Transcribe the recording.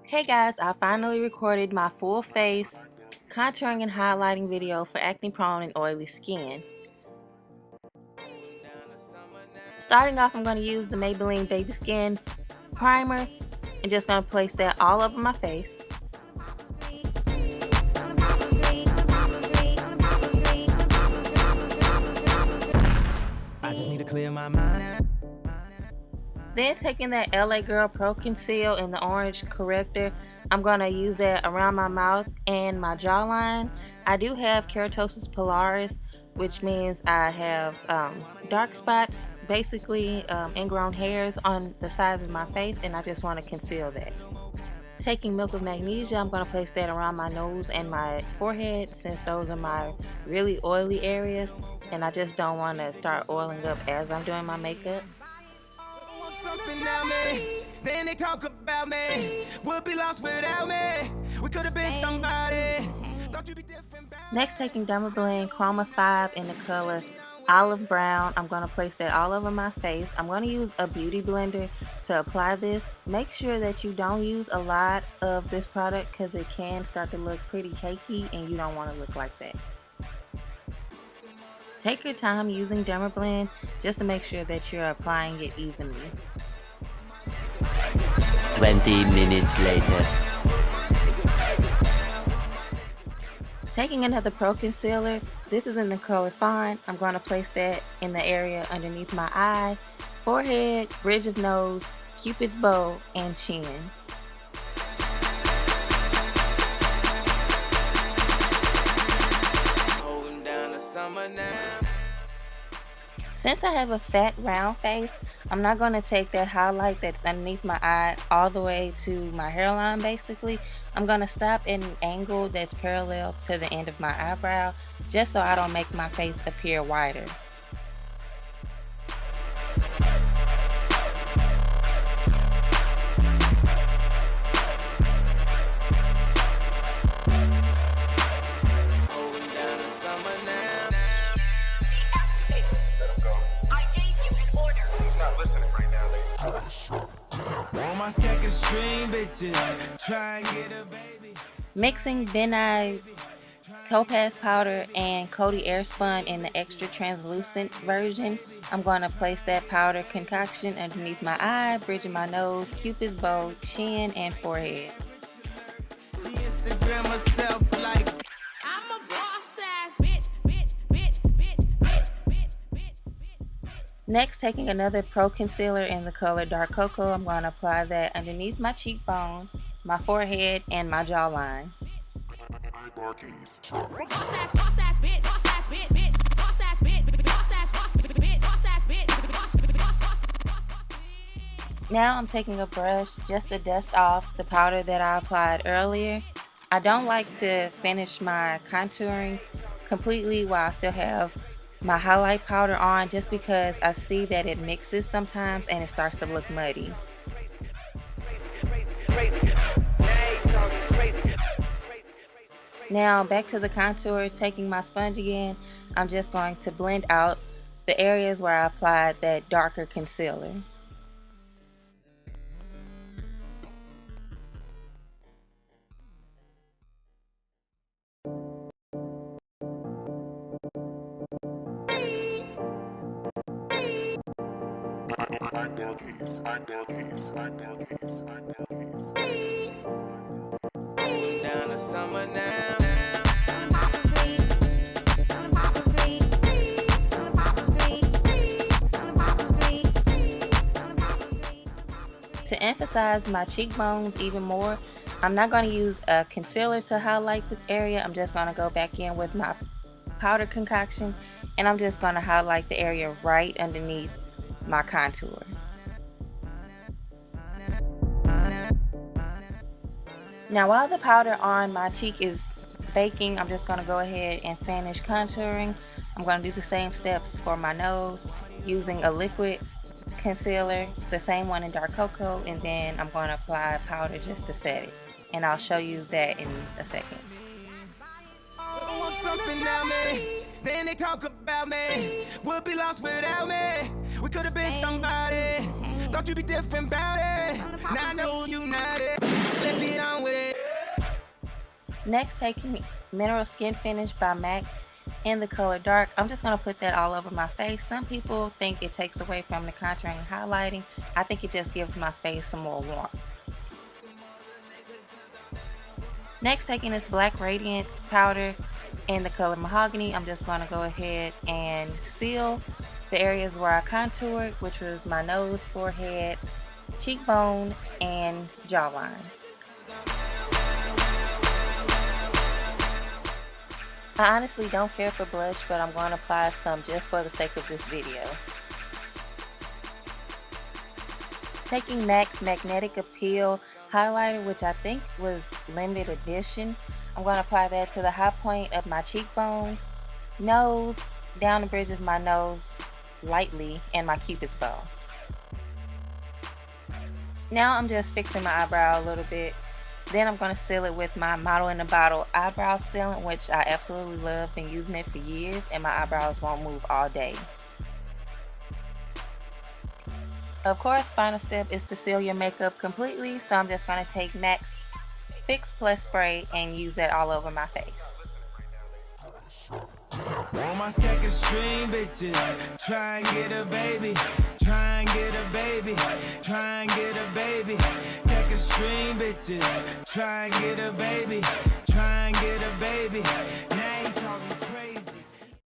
Hey guys, I finally recorded my full face contouring and highlighting video for acne prone and oily skin. Starting off, I'm going to use the Maybelline Baby Skin Primer and just going to place that all over my face. I just need to clear my mind. Then taking that LA Girl Pro Conceal in the orange corrector, I'm going to use that around my mouth and my jawline. I do have keratosis pllaris, which means I have dark spots, basically ingrown hairs on the sides of my face, and I just want to conceal that. Taking Milk of Magnesia, I'm going to place that around my nose and my forehead, since those are my really oily areas, and I just don't want to start oiling up as I'm doing my makeup. Then they talk about me. Would be lost without me. We could have been somebody. Next, taking Dermablend Chroma 5 in the color Olive Brown. I'm going to place that all over my face. I'm going to use a beauty blender to apply this. Make sure that you don't use a lot of this product because it can start to look pretty cakey and you don't want to look like that. Take your time using Dermablend just to make sure that you're applying it evenly. 20 minutes later. Taking another Pro Concealer, this is in the color Fawn. I'm going to place that in the area underneath my eye, forehead, bridge of nose, Cupid's bow, and chin. Holding down the summer now. Since I have a fat round face, I'm not going to take that highlight that's underneath my eye all the way to my hairline basically. I'm going to stop at an angle that's parallel to the end of my eyebrow, just so I don't make my face appear wider. Mixing Ben Nye Topaz Powder and Coty Airspun in the extra translucent version, I'm going to place that powder concoction underneath my eye, bridge of my nose, Cupid's bow, chin, and forehead. Next, taking another Pro Concealer in the color Dark Cocoa, I'm going to apply that underneath my cheekbone, my forehead, and my jawline. Now I'm taking a brush just to dust off the powder that I applied earlier. I don't like to finish my contouring completely while I still have my highlight powder on, just because I see that it mixes sometimes and it starts to look muddy. Now back to the contour, taking my sponge again, I'm just going to blend out the areas where I applied that darker concealer. Down the summer now. To emphasize my cheekbones even more, I'm not going to use a concealer to highlight this area. I'm just going to go back in with my powder concoction and I'm just going to highlight the area right underneath my contour. Now while the powder on my cheek is baking, I'm just going to go ahead and finish contouring. I'm going to do the same steps for my nose using a liquid concealer, the same one in Dark Cocoa, and then I'm going to apply powder just to set it. And I'll show you that in a second. Then they talk about me. Would be lost without me. We could have been somebody. Thought you'd be different about it. Now I know you're not it. Let's be Next, taking Mineral Skin Finish by MAC in the color dark, I'm just going to put that all over my face. Some people think it takes away from the contouring and highlighting. I think it just gives my face some more warmth. Next, taking this Black Radiance powder in the color Mahogany, I'm just going to go ahead and seal the areas where I contoured, which was my nose, forehead, cheekbone, and jawline. I honestly don't care for blush, but I'm going to apply some just for the sake of this video. Taking MAC's Magnetic Appeal highlighter, which I think was limited edition, I'm going to apply that to the high point of my cheekbone, nose, down the bridge of my nose lightly, and my cupid's bow. Now I'm just fixing my eyebrow a little bit. Then I'm going to seal it with my Model in a Bottle eyebrow sealant, which I absolutely love. Been using it for years, and my eyebrows won't move all day. Of course, final step is to seal your makeup completely, so I'm just going to take MAC's Fix Plus spray and use that all over my face. All my second string bitches, try and get a baby, try and get a baby, try and get a baby. Second string bitches, try and get a baby, try and get a baby.